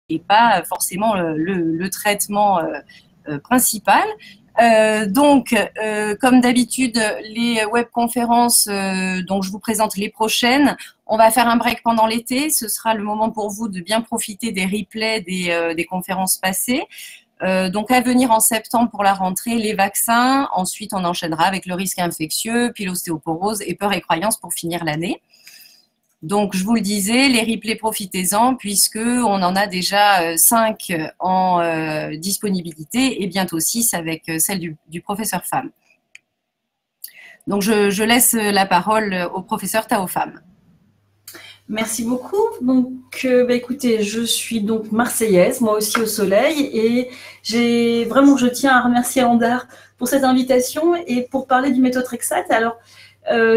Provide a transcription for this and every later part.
et pas forcément le traitement principal. Comme d'habitude, les webconférences dont je vous présente les prochaines, on va faire un break pendant l'été. Ce sera le moment pour vous de bien profiter des replays des conférences passées. Donc, à venir en septembre pour la rentrée, les vaccins. Ensuite, on enchaînera avec le risque infectieux, puis l'ostéoporose et peur et croyance pour finir l'année. Donc, je vous le disais, les replays, profitez-en puisqu'on en a déjà 5 en disponibilité et bientôt 6 avec celle du professeur Pham. Donc, je laisse la parole au professeur Tao Pham. Merci beaucoup. Donc, écoutez, je suis donc marseillaise, moi aussi au soleil, et je tiens à remercier Andar pour cette invitation et pour parler du méthotrexate. Alors,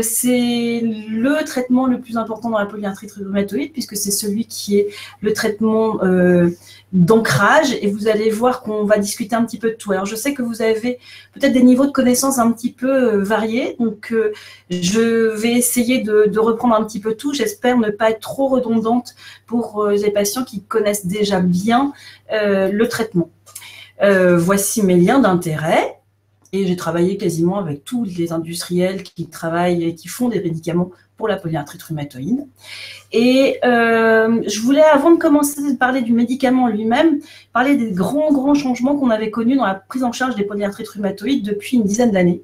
c'est le traitement le plus important dans la polyarthrite rhumatoïde puisque c'est celui qui est le traitement d'ancrage, et vous allez voir qu'on va discuter un petit peu de tout. Alors je sais que vous avez peut-être des niveaux de connaissances un petit peu variés, donc je vais essayer de reprendre un petit peu tout. J'espère ne pas être trop redondante pour les patients qui connaissent déjà bien le traitement. Voici mes liens d'intérêt. Et j'ai travaillé quasiment avec tous les industriels qui travaillent et qui font des médicaments pour la polyarthrite rhumatoïde. Et je voulais, avant de commencer à parler du médicament lui-même, parler des grands changements qu'on avait connus dans la prise en charge des polyarthrites rhumatoïdes depuis une dizaine d'années.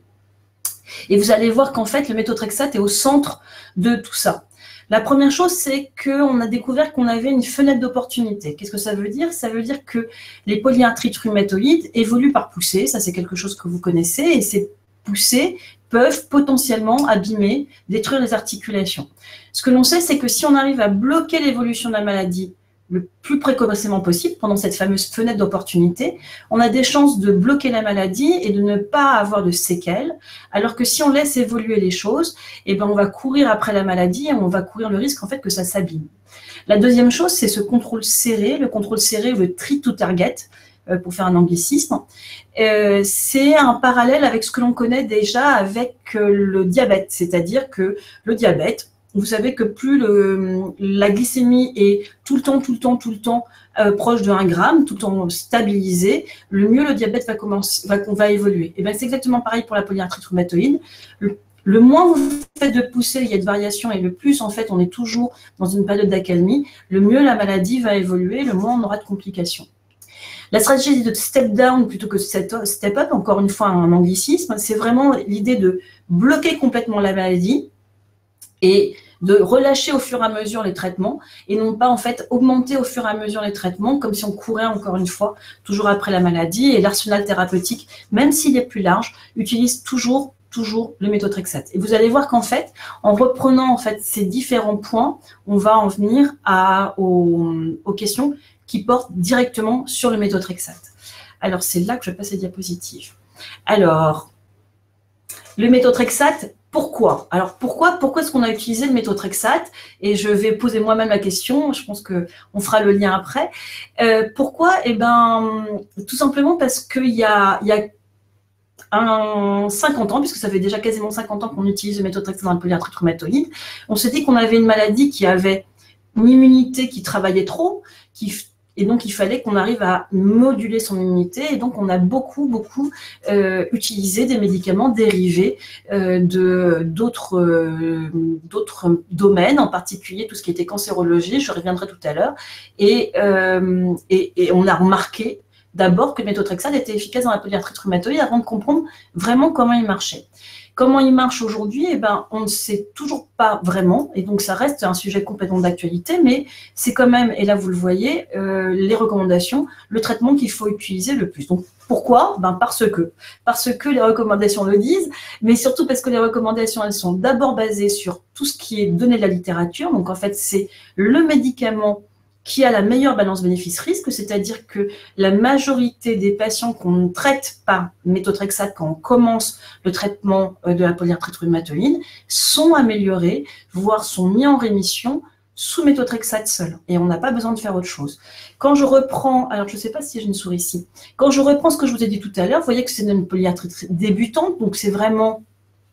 Et vous allez voir qu'en fait, le méthotrexate est au centre de tout ça. La première chose, c'est qu'on a découvert qu'on avait une fenêtre d'opportunité. Qu'est-ce que ça veut dire? Ça veut dire que les polyarthrites rhumatoïdes évoluent par poussée. Ça, c'est quelque chose que vous connaissez. Et ces poussées peuvent potentiellement abîmer, détruire les articulations. Ce que l'on sait, c'est que si on arrive à bloquer l'évolution de la maladie le plus précocement possible, pendant cette fameuse fenêtre d'opportunité, on a des chances de bloquer la maladie et de ne pas avoir de séquelles, alors que si on laisse évoluer les choses, eh ben on va courir après la maladie et on va courir le risque en fait que ça s'abîme. La deuxième chose, c'est ce contrôle serré, le contrôle serré, le treat to target, pour faire un anglicisme. C'est un parallèle avec ce que l'on connaît déjà avec le diabète, c'est-à-dire que le diabète, vous savez que plus la glycémie est tout le temps proche de 1 gramme, tout le temps stabilisée, le mieux le diabète va évoluer. Et bien c'est exactement pareil pour la polyarthrite rhumatoïde. Le moins vous faites de poussée, il y a de variation, et le plus en fait on est toujours dans une période d'accalmie, le mieux la maladie va évoluer, le moins on aura de complications. La stratégie de step down plutôt que step up, encore une fois un anglicisme, c'est vraiment l'idée de bloquer complètement la maladie et de relâcher au fur et à mesure les traitements et non pas en fait augmenter au fur et à mesure les traitements comme si on courait encore une fois toujours après la maladie. Et l'arsenal thérapeutique, même s'il est plus large, utilise toujours le méthotrexate. Et vous allez voir qu'en fait, en reprenant en fait ces différents points, on va en venir aux questions qui portent directement sur le méthotrexate. Alors c'est là que je passe les diapositives. Alors, le méthotrexate, pourquoi? Alors pourquoi est-ce qu'on a utilisé le méthotrexate? Et je vais poser moi-même la question, je pense qu'on fera le lien après. Pourquoi? Eh bien, tout simplement parce qu'il y a 50 ans, puisque ça fait déjà quasiment 50 ans qu'on utilise le méthotrexate dans la polyarthrite rhumatoïde, on s'est dit qu'on avait une maladie qui avait une immunité qui travaillait trop, et donc il fallait qu'on arrive à moduler son immunité, et donc on a beaucoup utilisé des médicaments dérivés d'autres domaines, en particulier tout ce qui était cancérologie, je reviendrai tout à l'heure, et on a remarqué d'abord que le méthotrexate était efficace dans la polyarthrite rhumatoïde avant de comprendre vraiment comment il marchait. Comment il marche aujourd'hui, eh ben, on ne sait toujours pas vraiment, et donc ça reste un sujet complètement d'actualité, mais c'est quand même, et là vous le voyez, les recommandations, le traitement qu'il faut utiliser le plus. Donc pourquoi? Ben parce que les recommandations le disent, mais surtout parce que les recommandations, elles sont d'abord basées sur tout ce qui est donné de la littérature, donc en fait c'est le médicament qui a la meilleure balance bénéfice-risque, c'est-à-dire que la majorité des patients qu'on traite par méthotrexate quand on commence le traitement de la polyarthrite rhumatoïde sont améliorés, voire sont mis en rémission sous méthotrexate seul. Et on n'a pas besoin de faire autre chose. Quand je reprends, alors je ne sais pas si j'ai une souris ici, quand je reprends ce que je vous ai dit tout à l'heure, vous voyez que c'est une polyarthrite débutante, donc c'est vraiment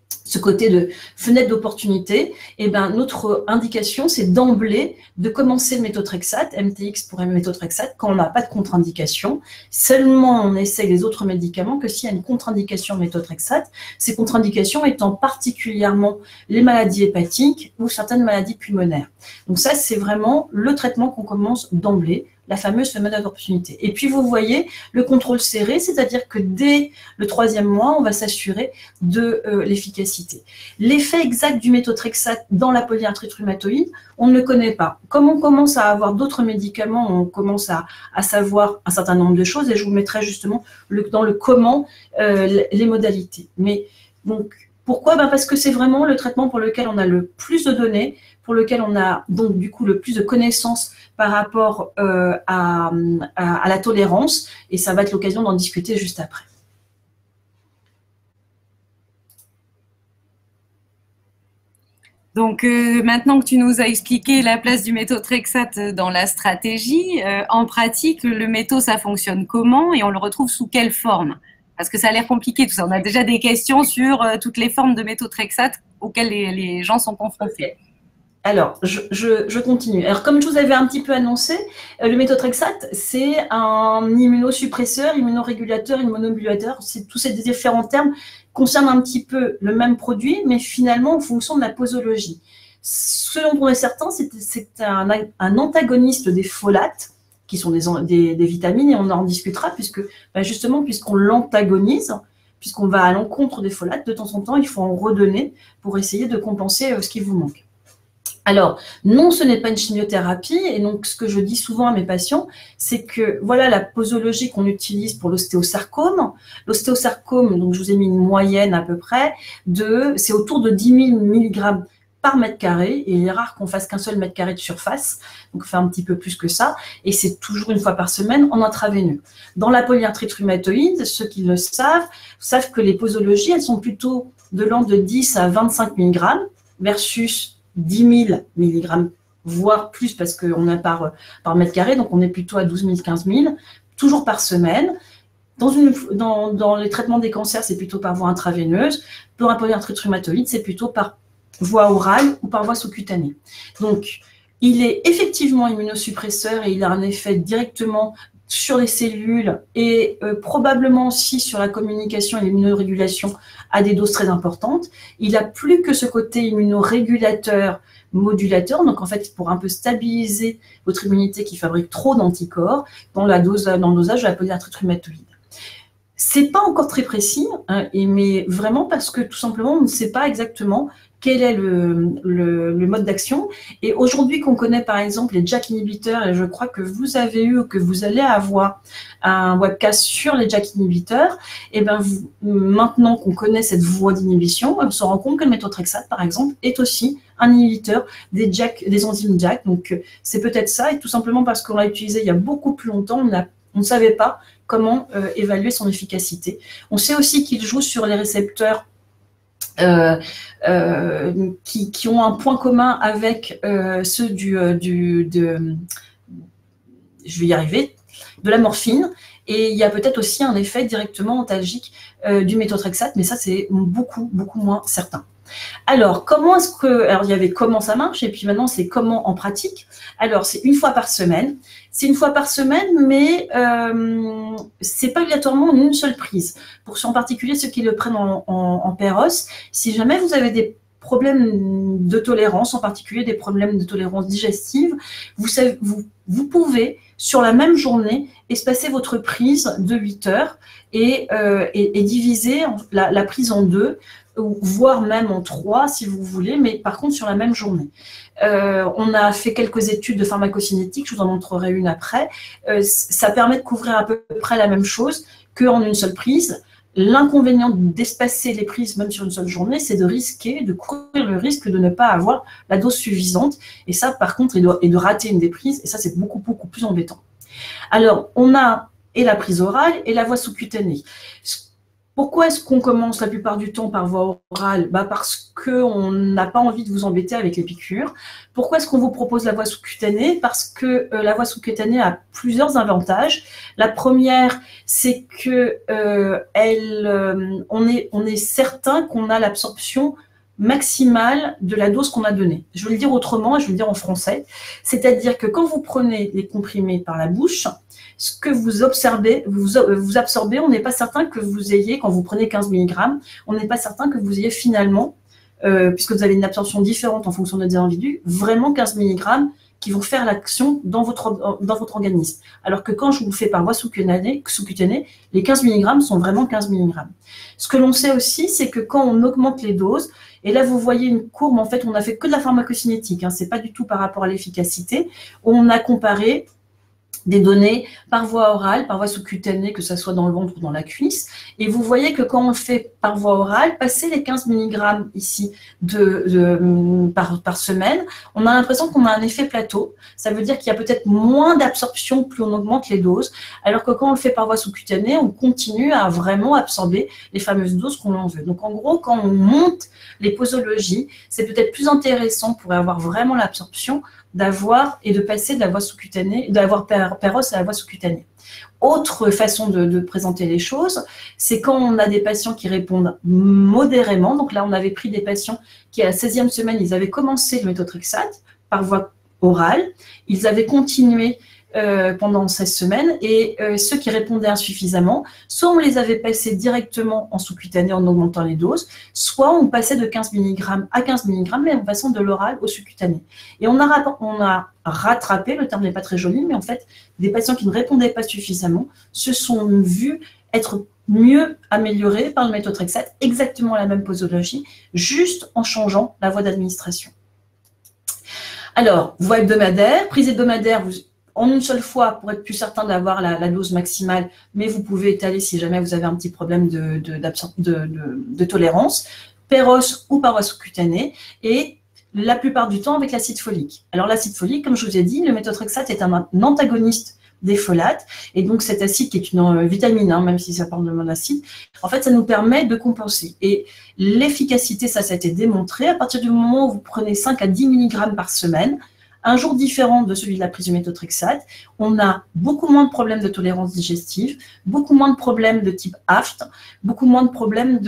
ce côté de fenêtre d'opportunité, eh ben, notre indication, c'est d'emblée de commencer le méthotrexate, MTX pour méthotrexate, quand on n'a pas de contre-indication. Seulement, on essaie les autres médicaments que s'il y a une contre-indication méthotrexate, ces contre-indications étant particulièrement les maladies hépatiques ou certaines maladies pulmonaires. Donc ça, c'est vraiment le traitement qu'on commence d'emblée, la fameuse fenêtre d'opportunité. Et puis, vous voyez le contrôle serré, c'est-à-dire que dès le 3e mois, on va s'assurer de l'efficacité. L'effet exact du méthotrexate dans la polyarthrite rhumatoïde, on ne le connaît pas. Comme on commence à avoir d'autres médicaments, on commence à savoir un certain nombre de choses, et je vous mettrai justement dans le comment les modalités. Mais donc, pourquoi? Parce que c'est vraiment le traitement pour lequel on a le plus de données, pour lequel on a donc du coup le plus de connaissances par rapport à la tolérance, et ça va être l'occasion d'en discuter juste après. Donc, maintenant que tu nous as expliqué la place du méthotrexate dans la stratégie, en pratique, le métho, ça fonctionne comment et on le retrouve sous quelle forme? Parce que ça a l'air compliqué tout ça. On a déjà des questions sur toutes les formes de méthotrexate auxquelles les gens sont confrontés. Alors, je continue. Alors, comme je vous avais un petit peu annoncé, le méthotrexate, c'est un immunosuppresseur, immunorégulateur, immunomodulateur. Tous ces différents termes concernent un petit peu le même produit, mais finalement en fonction de la posologie. Ce dont on est certain, c'est un antagoniste des folates, qui sont des vitamines, et on en discutera, justement, puisqu'on l'antagonise, puisqu'on va à l'encontre des folates, de temps en temps, il faut en redonner pour essayer de compenser ce qui vous manque. Alors, non, ce n'est pas une chimiothérapie, et donc ce que je dis souvent à mes patients, c'est que voilà la posologie qu'on utilise pour l'ostéosarcome. L'ostéosarcome, donc je vous ai mis une moyenne à peu près, c'est autour de 10 000 mg par mètre carré, et il est rare qu'on fasse qu'un seul mètre carré de surface, donc on fait un petit peu plus que ça, et c'est toujours une fois par semaine en intraveineux. Dans la polyarthrite rhumatoïde, ceux qui le savent que les posologies, elles sont plutôt de l'ordre de 10 à 25 mg versus 10 000 mg, voire plus parce qu'on a par mètre carré, donc on est plutôt à 12 000, 15 000, toujours par semaine. Dans les traitements des cancers, c'est plutôt par voie intraveineuse. Pour la polyarthrite rhumatoïde, c'est plutôt par voie orale ou par voie sous-cutanée. Donc, il est effectivement immunosuppresseur et il a un effet directement sur les cellules et probablement aussi sur la communication et l'immunorégulation à des doses très importantes. Il a plus que ce côté immunorégulateur, modulateur, donc en fait pour un peu stabiliser votre immunité qui fabrique trop d'anticorps dans le dosage de la polyarthrite rhumatoïde. C'est pas encore très précis, hein, mais vraiment parce que tout simplement on ne sait pas exactement quel est le mode d'action. Et aujourd'hui qu'on connaît par exemple les JAK inhibiteurs, et je crois que vous avez eu ou que vous allez avoir un webcast sur les JAK inhibiteurs, et ben maintenant qu'on connaît cette voie d'inhibition, on se rend compte que le méthotrexate par exemple est aussi un inhibiteur des enzymes JAK. Donc c'est peut-être ça, et tout simplement parce qu'on l'a utilisé il y a beaucoup plus longtemps, on ne savait pas comment évaluer son efficacité. On sait aussi qu'il joue sur les récepteurs qui ont un point commun avec ceux je vais y arriver, de la morphine, et il y a peut-être aussi un effet directement antalgique du méthotrexate, mais ça c'est beaucoup moins certain. Alors, il y avait comment ça marche, et puis maintenant c'est comment en pratique. Alors, c'est une fois par semaine. C'est une fois par semaine, mais c'est pas obligatoirement en une seule prise. Pour en particulier ceux qui le prennent en péros, si jamais vous avez des problèmes de tolérance, en particulier des problèmes de tolérance digestive, vous pouvez, sur la même journée, espacer votre prise de 8 heures et diviser la prise en 2, voire même en 3 si vous voulez, mais par contre sur la même journée. On a fait quelques études de pharmacocinétique, je vous en montrerai une après. Ça permet de couvrir à peu près la même chose qu'en une seule prise. L'inconvénient d'espacer les prises même sur une seule journée, c'est de courir le risque de ne pas avoir la dose suffisante. Et ça, par contre, et de rater une des prises, et ça, c'est beaucoup plus embêtant. Alors, on a et la prise orale et la voie sous-cutanée. Pourquoi est-ce qu'on commence la plupart du temps par voie orale? Parce qu'on n'a pas envie de vous embêter avec les piqûres. Pourquoi est-ce qu'on vous propose la voie sous-cutanée? Parce que la voie sous-cutanée a plusieurs avantages. La première, c'est que on est certain qu'on a l'absorption maximale de la dose qu'on a donnée. Je vais le dire autrement, je vais le dire en français. C'est-à-dire que quand vous prenez les comprimés par la bouche, ce que vous observez, vous absorbez, on n'est pas certain que vous ayez, quand vous prenez 15 mg, on n'est pas certain que vous ayez finalement, puisque vous avez une absorption différente en fonction des individus, vraiment 15 mg qui vont faire l'action dans votre organisme. Alors que quand je vous le fais par voie sous-cutanée, les 15 mg sont vraiment 15 mg. Ce que l'on sait aussi, c'est que quand on augmente les doses, et là vous voyez une courbe, en fait on n'a fait que de la pharmacocinétique, c'est pas du tout par rapport à l'efficacité, on a comparé des données par voie orale, par voie sous-cutanée, que ce soit dans le ventre ou dans la cuisse. Et vous voyez que quand on le fait par voie orale, passer les 15 mg ici par semaine, on a l'impression qu'on a un effet plateau. Ça veut dire qu'il y a peut-être moins d'absorption plus on augmente les doses, alors que quand on le fait par voie sous-cutanée, on continue à vraiment absorber les fameuses doses qu'on en veut. Donc en gros, quand on monte les posologies, c'est peut-être plus intéressant pour avoir vraiment l'absorption d'avoir et de passer de la voie sous-cutanée, d'avoir péros à la voie sous-cutanée. Autre façon de présenter les choses, c'est quand on a des patients qui répondent modérément. Donc là, on avait pris des patients qui, à la 16e semaine, ils avaient commencé le méthotrexate par voie orale. Ils avaient continué pendant 16 semaines et ceux qui répondaient insuffisamment, soit on les avait passés directement en sous-cutané en augmentant les doses, soit on passait de 15 mg à 15 mg, mais en passant de l'oral au sous-cutané. Et on a rattrapé, le terme n'est pas très joli, mais en fait, des patients qui ne répondaient pas suffisamment se sont vus être mieux améliorés par le méthotrexate, exactement la même posologie, juste en changeant la voie d'administration. Alors, voie hebdomadaire, prise hebdomadaire, en une seule fois pour être plus certain d'avoir la dose maximale, mais vous pouvez étaler si jamais vous avez un petit problème de tolérance, péros ou par voie sous-cutanée, et la plupart du temps avec l'acide folique. Alors l'acide folique, comme je vous ai dit, le méthotrexate est un antagoniste des folates, et donc cet acide qui est une vitamine, même si ça parle de monacide, en fait ça nous permet de compenser. Et l'efficacité, ça a été démontré, à partir du moment où vous prenez 5 à 10 mg par semaine, un jour différent de celui de la prise du méthotrexate, on a beaucoup moins de problèmes de tolérance digestive, beaucoup moins de problèmes de type aft, beaucoup moins de problèmes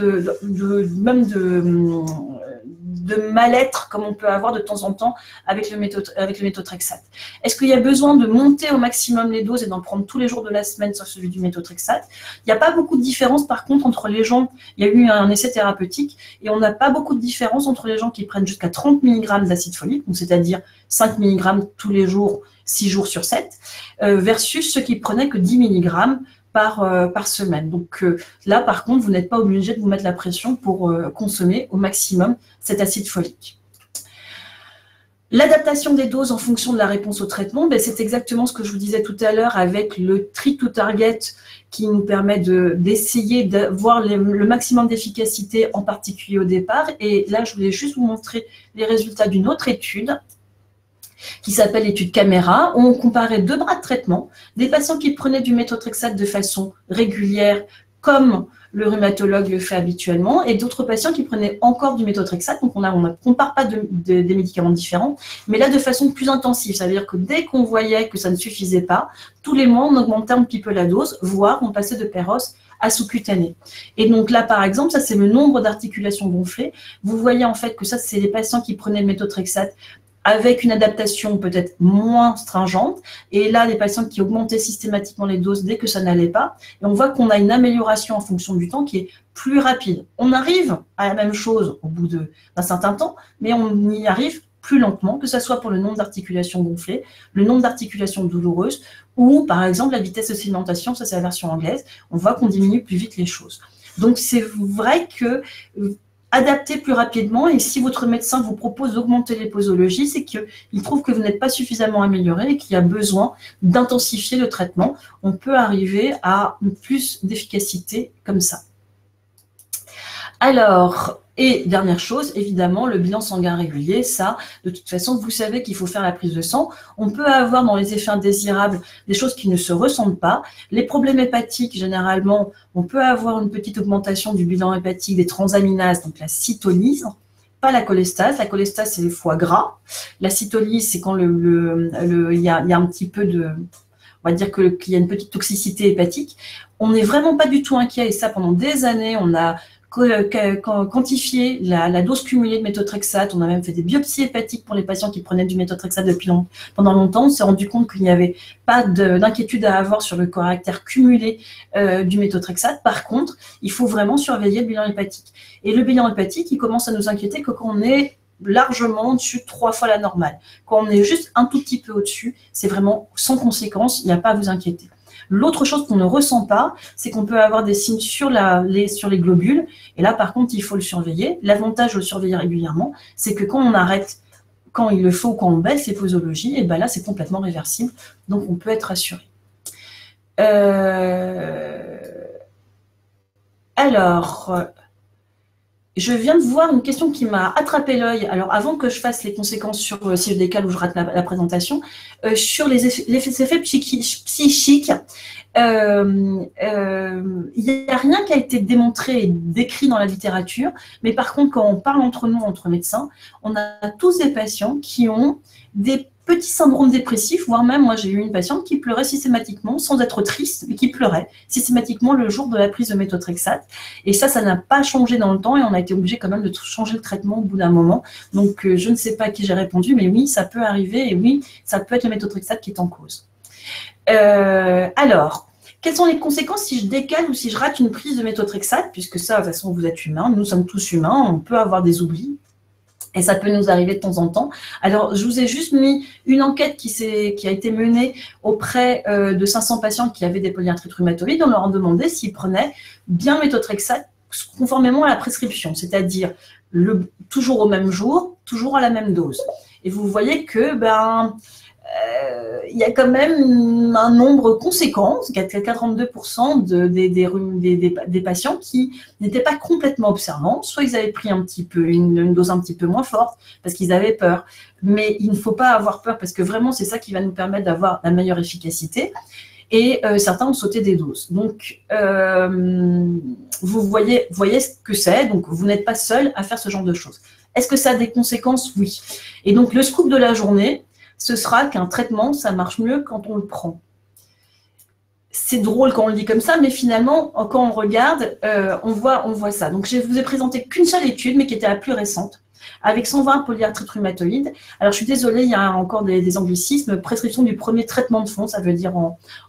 même de mal-être comme on peut avoir de temps en temps avec le méthotrexate. Est-ce qu'il y a besoin de monter au maximum les doses et d'en prendre tous les jours de la semaine sur celui du méthotrexate? Il n'y a pas beaucoup de différence par contre entre les gens, il y a eu un essai thérapeutique et on n'a pas beaucoup de différence entre les gens qui prennent jusqu'à 30 mg d'acide folique, c'est-à-dire 5 mg tous les jours, 6 jours sur 7, versus ceux qui prenaient que 10 mg par semaine. Donc là, par contre, vous n'êtes pas obligé de vous mettre la pression pour consommer au maximum cet acide folique. L'adaptation des doses en fonction de la réponse au traitement, c'est exactement ce que je vous disais tout à l'heure avec le treat to target qui nous permet d'essayer de voir le maximum d'efficacité, en particulier au départ. Et là, je voulais juste vous montrer les résultats d'une autre étude qui s'appelle l'étude Caméra, où on comparait 2 bras de traitement, des patients qui prenaient du méthotrexate de façon régulière, comme le rhumatologue le fait habituellement, et d'autres patients qui prenaient encore du méthotrexate. Donc on ne compare pas des médicaments différents, mais là de façon plus intensive. Ça veut dire que dès qu'on voyait que ça ne suffisait pas, tous les mois on augmentait un petit peu la dose, voire on passait de péros à sous-cutané. Et donc là, par exemple, ça c'est le nombre d'articulations gonflées. Vous voyez en fait que ça, c'est les patients qui prenaient le méthotrexate avec une adaptation peut-être moins stringente, et là, les patients qui augmentaient systématiquement les doses dès que ça n'allait pas, et on voit qu'on a une amélioration en fonction du temps qui est plus rapide. On arrive à la même chose au bout d'un certain temps, mais on y arrive plus lentement, que ce soit pour le nombre d'articulations gonflées, le nombre d'articulations douloureuses, ou par exemple la vitesse de sédimentation, ça c'est la version anglaise, on voit qu'on diminue plus vite les choses. Donc c'est vrai que adapter plus rapidement, et si votre médecin vous propose d'augmenter les posologies, c'est qu'il trouve que vous n'êtes pas suffisamment amélioré et qu'il y a besoin d'intensifier le traitement. On peut arriver à plus d'efficacité comme ça. Alors, Et dernière chose, évidemment, le bilan sanguin régulier, ça, de toute façon, vous savez qu'il faut faire la prise de sang. On peut avoir dans les effets indésirables des choses qui ne se ressentent pas. Les problèmes hépatiques, généralement, on peut avoir une petite augmentation du bilan hépatique des transaminases, donc la cytolyse, pas la cholestase. La cholestase, c'est le foie gras. La cytolyse, c'est quand il y a un petit peu de... On va dire qu'il y a une petite toxicité hépatique. On n'est vraiment pas du tout inquiet. Et ça, pendant des années, on a quantifié la dose cumulée de méthotrexate. On a même fait des biopsies hépatiques pour les patients qui prenaient du méthotrexate pendant longtemps. On s'est rendu compte qu'il n'y avait pas d'inquiétude à avoir sur le caractère cumulé du méthotrexate. Par contre, il faut vraiment surveiller le bilan hépatique. Et le bilan hépatique, il commence à nous inquiéter que quand on est largement au-dessus de 3 fois la normale. Quand on est juste un tout petit peu au-dessus, c'est vraiment sans conséquence, il n'y a pas à vous inquiéter. L'autre chose qu'on ne ressent pas, c'est qu'on peut avoir des signes sur les globules, et là par contre il faut le surveiller. L'avantage de le surveiller régulièrement, c'est que quand on arrête, quand il le faut, quand on baisse les posologies, et ben là c'est complètement réversible, donc on peut être rassuré. Alors... Je viens de voir une question qui m'a attrapé l'œil. Alors, avant que je fasse les conséquences sur si je décale ou je rate la présentation, sur les effets psychiques, il n'y a rien qui a été démontré et décrit dans la littérature, mais par contre, quand on parle entre nous, entre médecins, on a tous des patients qui ont des petits syndromes dépressifs, voire même, moi j'ai eu une patiente qui pleurait systématiquement, sans être triste, mais qui pleurait systématiquement le jour de la prise de méthotrexate. Et ça n'a pas changé dans le temps et on a été obligé quand même de changer le traitement au bout d'un moment. Donc je ne sais pas à qui j'ai répondu, mais oui, ça peut arriver et oui, ça peut être le méthotrexate qui est en cause. Alors, quelles sont les conséquences si je décale ou si je rate une prise de méthotrexate, puisque ça, de toute façon, vous êtes humain, nous sommes tous humains, on peut avoir des oublis. Et ça peut nous arriver de temps en temps. Alors, je vous ai juste mis une enquête qui a été menée auprès de 500 patients qui avaient des polyarthrites rhumatoïdes. On leur a demandé s'ils prenaient bien méthotrexate conformément à la prescription, c'est-à-dire toujours au même jour, toujours à la même dose. Et vous voyez que il y a quand même un nombre conséquent, 42% des patients qui n'étaient pas complètement observants. Soit ils avaient pris une dose un petit peu moins forte parce qu'ils avaient peur. Mais il ne faut pas avoir peur parce que vraiment, c'est ça qui va nous permettre d'avoir la meilleure efficacité. Et certains ont sauté des doses. Donc, vous voyez ce que c'est. Donc, vous n'êtes pas seul à faire ce genre de choses. Est-ce que ça a des conséquences? Oui. Et donc, le scoop de la journée, ce sera qu'un traitement, ça marche mieux quand on le prend. C'est drôle quand on le dit comme ça, mais finalement, quand on regarde, on voit ça. Donc, je ne vous ai présenté qu'une seule étude, mais qui était la plus récente, avec 120 polyarthrites rhumatoïdes. Alors, je suis désolée, il y a encore des anglicismes. Prescription du premier traitement de fond, ça veut dire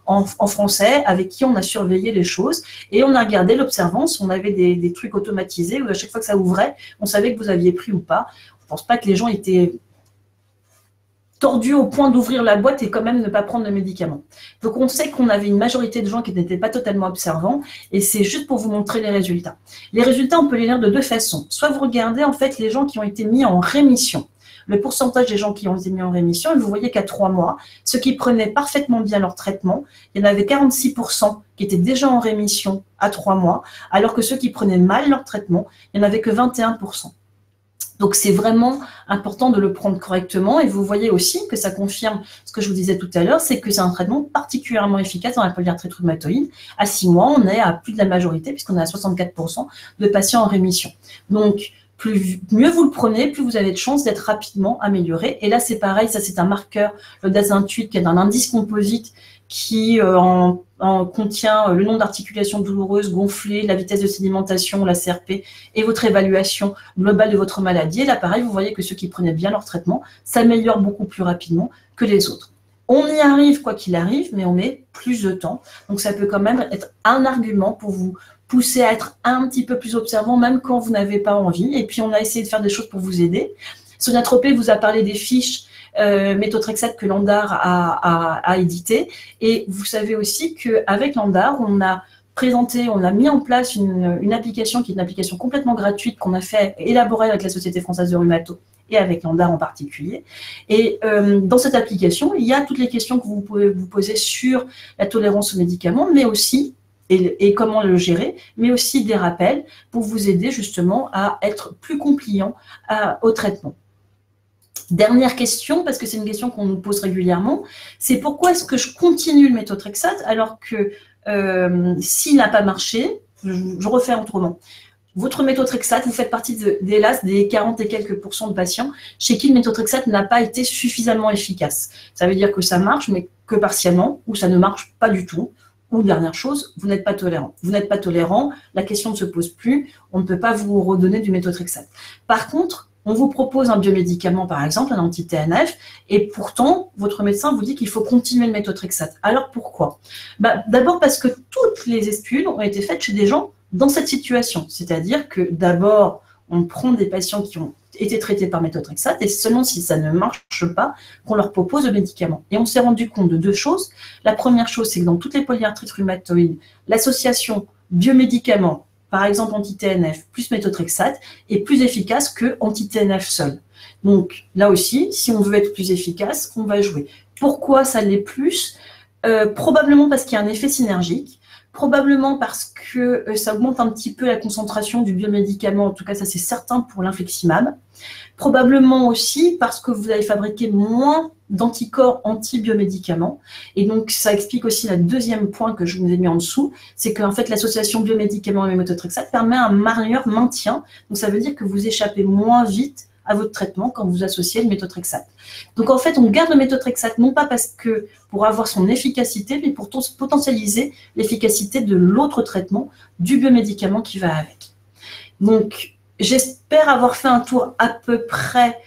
en français, avec qui on a surveillé les choses. Et on a regardé l'observance, on avait des trucs automatisés, où à chaque fois que ça ouvrait, on savait que vous aviez pris ou pas. Je ne pense pas que les gens étaient tordu au point d'ouvrir la boîte et quand même ne pas prendre de médicaments. Donc, on sait qu'on avait une majorité de gens qui n'étaient pas totalement observants et c'est juste pour vous montrer les résultats. Les résultats, on peut les lire de deux façons. Soit vous regardez en fait les gens qui ont été mis en rémission. Le pourcentage des gens qui ont été mis en rémission, et vous voyez qu'à 3 mois, ceux qui prenaient parfaitement bien leur traitement, il y en avait 46% qui étaient déjà en rémission à 3 mois, alors que ceux qui prenaient mal leur traitement, il n'y en avait que 21%. Donc, c'est vraiment important de le prendre correctement. Et vous voyez aussi que ça confirme ce que je vous disais tout à l'heure, c'est que c'est un traitement particulièrement efficace dans la polyarthrite rhumatoïde. À 6 mois, on est à plus de la majorité, puisqu'on est à 64% de patients en rémission. Donc, mieux vous le prenez, plus vous avez de chances d'être rapidement amélioré. Et là, c'est pareil, ça c'est un marqueur, le DAS28, qui est un indice composite qui contient le nombre d'articulations douloureuses, gonflées, la vitesse de sédimentation, la CRP et votre évaluation globale de votre maladie. Et là, pareil, vous voyez que ceux qui prenaient bien leur traitement s'améliorent beaucoup plus rapidement que les autres. On y arrive quoi qu'il arrive, mais on met plus de temps. Donc, ça peut quand même être un argument pour vous pousser à être un petit peu plus observant, même quand vous n'avez pas envie. Et puis, on a essayé de faire des choses pour vous aider. Sonia Tropé vous a parlé des fiches méthotrexate que Landar a édité. Et vous savez aussi qu'avec Landar, on a mis en place une application qui est une application complètement gratuite qu'on a fait élaborer avec la Société française de rhumato et avec Landar en particulier. Et dans cette application, il y a toutes les questions que vous pouvez vous poser sur la tolérance aux médicaments, mais aussi et comment le gérer, mais aussi des rappels pour vous aider justement à être plus compliant au traitement. Dernière question, parce que c'est une question qu'on nous pose régulièrement, c'est pourquoi est-ce que je continue le méthotrexate alors que s'il n'a pas marché, je refais autrement. Votre méthotrexate, vous faites partie hélas des 40 et quelques % de patients chez qui le méthotrexate n'a pas été suffisamment efficace. Ça veut dire que ça marche, mais que partiellement, ou ça ne marche pas du tout. Ou dernière chose, vous n'êtes pas tolérant. Vous n'êtes pas tolérant, la question ne se pose plus, on ne peut pas vous redonner du méthotrexate. Par contre, on vous propose un biomédicament, par exemple, un anti-TNF, et pourtant, votre médecin vous dit qu'il faut continuer le méthotrexate. Alors pourquoi? D'abord parce que toutes les études ont été faites chez des gens dans cette situation. C'est-à-dire que d'abord, on prend des patients qui ont été traités par méthotrexate et seulement si ça ne marche pas, qu'on leur propose le médicament. Et on s'est rendu compte de deux choses. La première chose, c'est que dans toutes les polyarthrites rhumatoïdes, l'association biomédicament, par exemple anti-TNF plus méthotrexate, est plus efficace que anti-TNF seul. Donc là aussi, si on veut être plus efficace, on va jouer. Pourquoi ça l'est plus? Probablement parce qu'il y a un effet synergique. Probablement parce que ça augmente un petit peu la concentration du biomédicament, en tout cas ça c'est certain pour l'infliximab. Probablement aussi parce que vous allez fabriquer moins d'anticorps anti-biomédicaments. Et donc ça explique aussi le deuxième point que je vous ai mis en dessous, c'est qu'en fait l'association biomédicament et méthotrexate permet un meilleur maintien. Donc ça veut dire que vous échappez moins vite à votre traitement quand vous associez le méthotrexate. Donc en fait, on garde le méthotrexate non pas parce que pour avoir son efficacité, mais pour potentialiser l'efficacité de l'autre traitement, du biomédicament qui va avec. Donc j'espère avoir fait un tour à peu près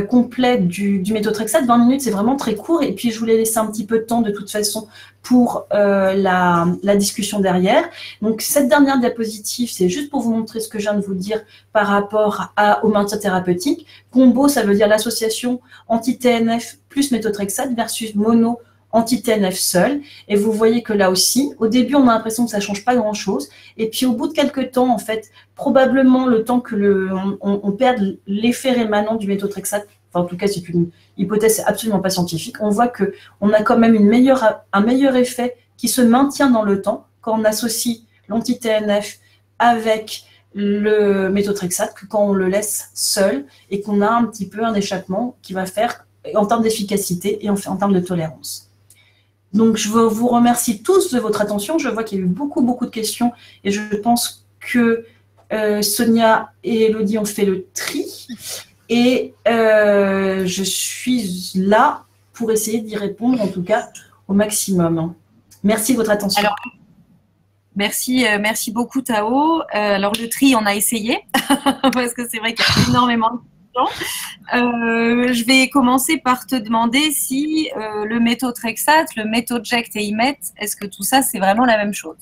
complet du méthotrexate. 20 minutes, c'est vraiment très court. Et puis, je voulais laisser un petit peu de temps, de toute façon, pour la discussion derrière. Donc, cette dernière diapositive, c'est juste pour vous montrer ce que je viens de vous dire par rapport au maintien thérapeutique. Combo, ça veut dire l'association anti-TNF plus méthotrexate versus mono anti-TNF seul. Et vous voyez que là aussi, au début, on a l'impression que ça ne change pas grand-chose. Et puis, au bout de quelques temps, en fait, probablement le temps que on perde l'effet rémanent du méthotrexate, enfin, en tout cas, c'est une hypothèse absolument pas scientifique, on voit qu'on a quand même un meilleur effet qui se maintient dans le temps quand on associe l'anti-TNF avec le méthotrexate que quand on le laisse seul et qu'on a un petit peu un échappement qui va faire en termes d'efficacité et en termes de tolérance. Donc, je vous remercie tous de votre attention. Je vois qu'il y a eu beaucoup de questions et je pense que Sonia et Elodie ont fait le tri. Et je suis là pour essayer d'y répondre, en tout cas, au maximum. Merci de votre attention. Alors, merci beaucoup, Tao. Alors, le tri, on a essayé, parce que c'est vrai qu'il y a énormément de je vais commencer par te demander si le méthotrexate, le Méthotrexate et IMET, est-ce que tout ça, c'est vraiment la même chose?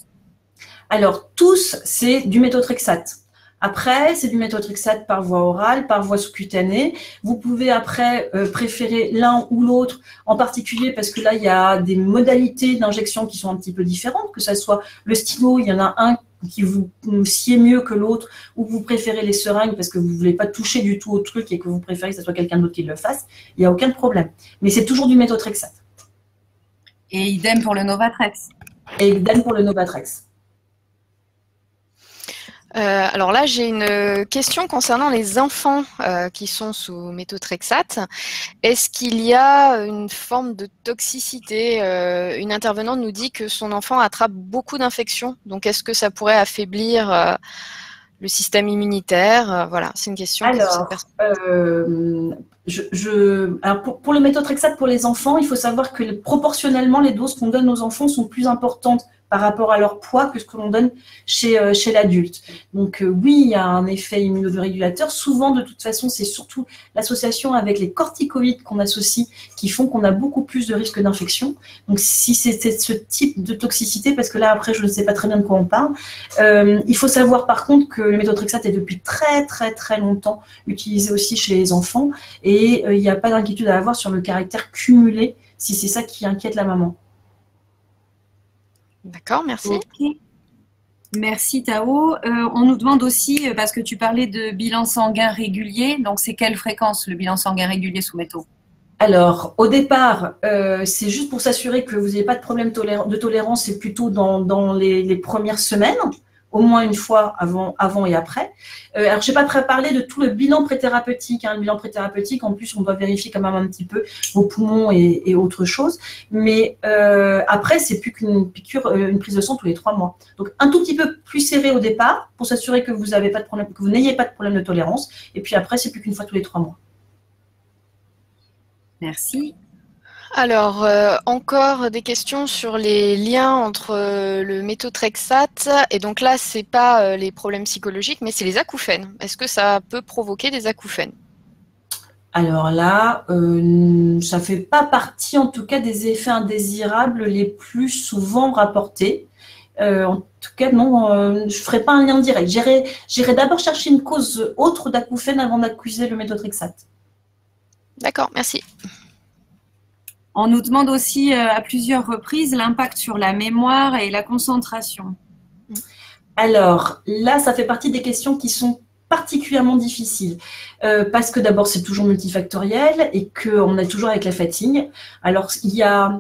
Alors, tous, c'est du méthotrexate. Après, c'est du méthotrexate par voie orale, par voie sous-cutanée. Vous pouvez après préférer l'un ou l'autre, en particulier parce que là, il y a des modalités d'injection qui sont un petit peu différentes, que ce soit le stylo, il y en a un qui vous sied mieux que l'autre, ou vous préférez les seringues parce que vous ne voulez pas toucher du tout au truc et que vous préférez que ce soit quelqu'un d'autre qui le fasse, il n'y a aucun problème. Mais c'est toujours du méthotrexate. Et idem pour le Novatrex. Et idem pour le Novatrex. Alors là, j'ai une question concernant les enfants qui sont sous méthotrexate. Est-ce qu'il y a une forme de toxicité? Une intervenante nous dit que son enfant attrape beaucoup d'infections. Donc, est-ce que ça pourrait affaiblir le système immunitaire? Voilà, c'est une question. Alors, pour le méthotrexate pour les enfants, il faut savoir que proportionnellement, les doses qu'on donne aux enfants sont plus importantes par rapport à leur poids que ce que l'on donne chez l'adulte. Donc oui, il y a un effet immunodérégulateur. Souvent, de toute façon, c'est surtout l'association avec les corticoïdes qu'on associe qui font qu'on a beaucoup plus de risques d'infection. Donc si c'est ce type de toxicité, parce que là, après, je ne sais pas très bien de quoi on parle, il faut savoir par contre que le méthotrexate est depuis très longtemps utilisé aussi chez les enfants et il n'y a pas d'inquiétude à avoir sur le caractère cumulé si c'est ça qui inquiète la maman. D'accord, merci. Okay. Merci Tao. On nous demande aussi, parce que tu parlais de bilan sanguin régulier, donc c'est quelle fréquence le bilan sanguin régulier sous métaux? Alors, au départ, c'est juste pour s'assurer que vous n'ayez pas de problème de tolérance, c'est plutôt dans les premières semaines, au moins une fois avant et après. Alors, je n'ai pas parlé de tout le bilan préthérapeutique. Le bilan préthérapeutique, en plus, on doit vérifier quand même un petit peu vos poumons et autre chose. Mais après, c'est plus qu'une piqûre, une prise de sang tous les 3 mois. Donc, un tout petit peu plus serré au départ pour s'assurer que vous n'ayez pas de problème de tolérance. Et puis après, c'est plus qu'une fois tous les 3 mois. Merci. Alors, encore des questions sur les liens entre le méthotrexate, et donc là, c'est pas les problèmes psychologiques, mais c'est les acouphènes. Est-ce que ça peut provoquer des acouphènes? Alors là, ça ne fait pas partie, en tout cas, des effets indésirables les plus souvent rapportés. En tout cas, non, je ne ferai pas un lien direct. J'irai d'abord chercher une cause autre d'acouphènes avant d'accuser le méthotrexate. D'accord, merci. On nous demande aussi à plusieurs reprises l'impact sur la mémoire et la concentration. Alors là, ça fait partie des questions qui sont particulièrement difficiles parce que d'abord, c'est toujours multifactoriel et qu'on est toujours avec la fatigue. Alors, il y a,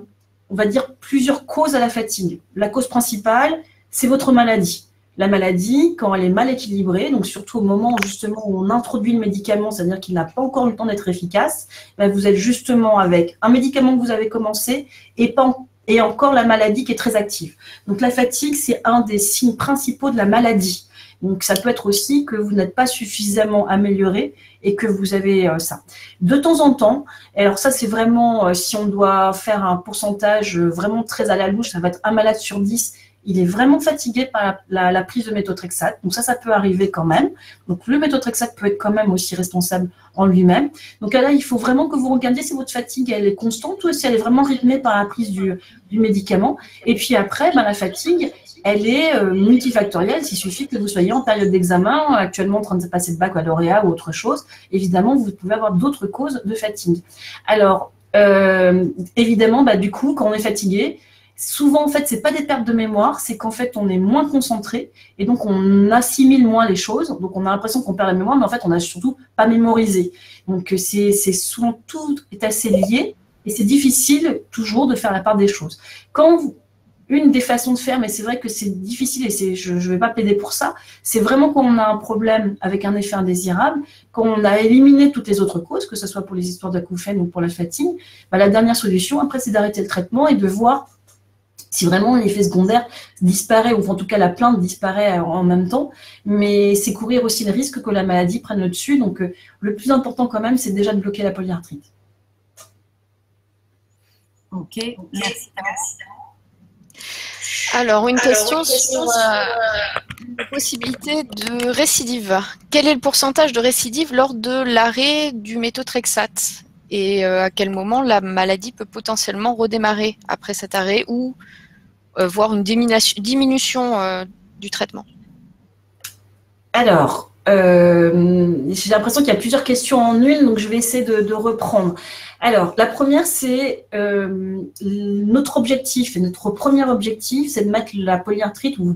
on va dire, plusieurs causes à la fatigue. La cause principale, c'est votre maladie. La maladie, quand elle est mal équilibrée, donc surtout au moment justement où on introduit le médicament, c'est-à-dire qu'il n'a pas encore eu le temps d'être efficace, ben vous êtes justement avec un médicament que vous avez commencé et encore la maladie qui est très active. Donc la fatigue, c'est un des signes principaux de la maladie. Donc ça peut être aussi que vous n'êtes pas suffisamment amélioré et que vous avez ça. De temps en temps, alors ça c'est vraiment, si on doit faire un pourcentage vraiment très à la louche, ça va être un malade sur 10. Il est vraiment fatigué par la prise de méthotrexate. Donc ça peut arriver quand même. Donc le méthotrexate peut être quand même aussi responsable en lui-même. Donc là, il faut vraiment que vous regardiez si votre fatigue elle est constante ou si elle est vraiment rythmée par la prise du médicament. Et puis après, la fatigue, elle est multifactorielle. Il suffit que vous soyez en période d'examen, actuellement en train de passer le baccalauréat ou autre chose. Évidemment, vous pouvez avoir d'autres causes de fatigue. Alors, évidemment, du coup, quand on est fatigué, souvent, en fait, c'est pas des pertes de mémoire, c'est qu'en fait, on est moins concentré et donc on assimile moins les choses. Donc, on a l'impression qu'on perd la mémoire, mais en fait, on n'a surtout pas mémorisé. Donc, c'est souvent tout est assez lié et c'est difficile toujours de faire la part des choses. Une des façons de faire, mais c'est vrai que c'est difficile et je ne vais pas plaider pour ça, c'est vraiment quand on a un problème avec un effet indésirable, quand on a éliminé toutes les autres causes, que ce soit pour les histoires d'acouphènes ou pour la fatigue, la dernière solution, après, c'est d'arrêter le traitement et de voir si vraiment l'effet secondaire disparaît, ou en tout cas la plainte disparaît en même temps, mais c'est courir aussi le risque que la maladie prenne le dessus. Donc, le plus important quand même, c'est déjà de bloquer la polyarthrite. Ok, merci. Alors, une question sur la possibilité de récidive. Quel est le pourcentage de récidive lors de l'arrêt du méthotrexate? Et à quel moment la maladie peut potentiellement redémarrer après cet arrêt ou voire une diminution du traitement? Alors, j'ai l'impression qu'il y a plusieurs questions en une, donc je vais essayer de reprendre. Alors, la première, c'est notre objectif, et notre premier objectif, c'est de mettre la polyarthrite ou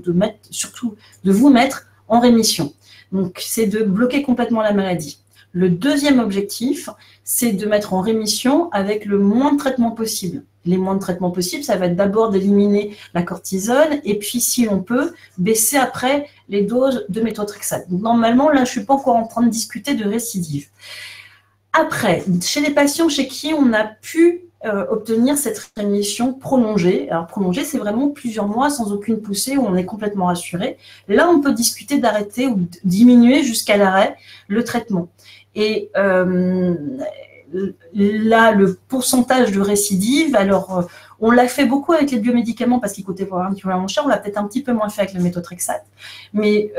surtout de vous mettre en rémission. Donc, c'est de bloquer complètement la maladie. Le deuxième objectif, c'est de mettre en rémission avec le moins de traitements possible. Les moins de traitements possibles, ça va être d'abord d'éliminer la cortisone et puis, si on peut, baisser après les doses de méthotrexate. Donc, normalement, là, je ne suis pas encore en train de discuter de récidive. Après, chez les patients chez qui on a pu obtenir cette rémission prolongée, alors prolongée, c'est vraiment plusieurs mois sans aucune poussée où on est complètement rassuré. Là, on peut discuter d'arrêter ou diminuer jusqu'à l'arrêt le traitement. Et là, le pourcentage de récidive, alors on l'a fait beaucoup avec les biomédicaments parce qu'ils coûtaient particulièrement cher, on l'a peut-être un petit peu moins fait avec le méthotrexate, mais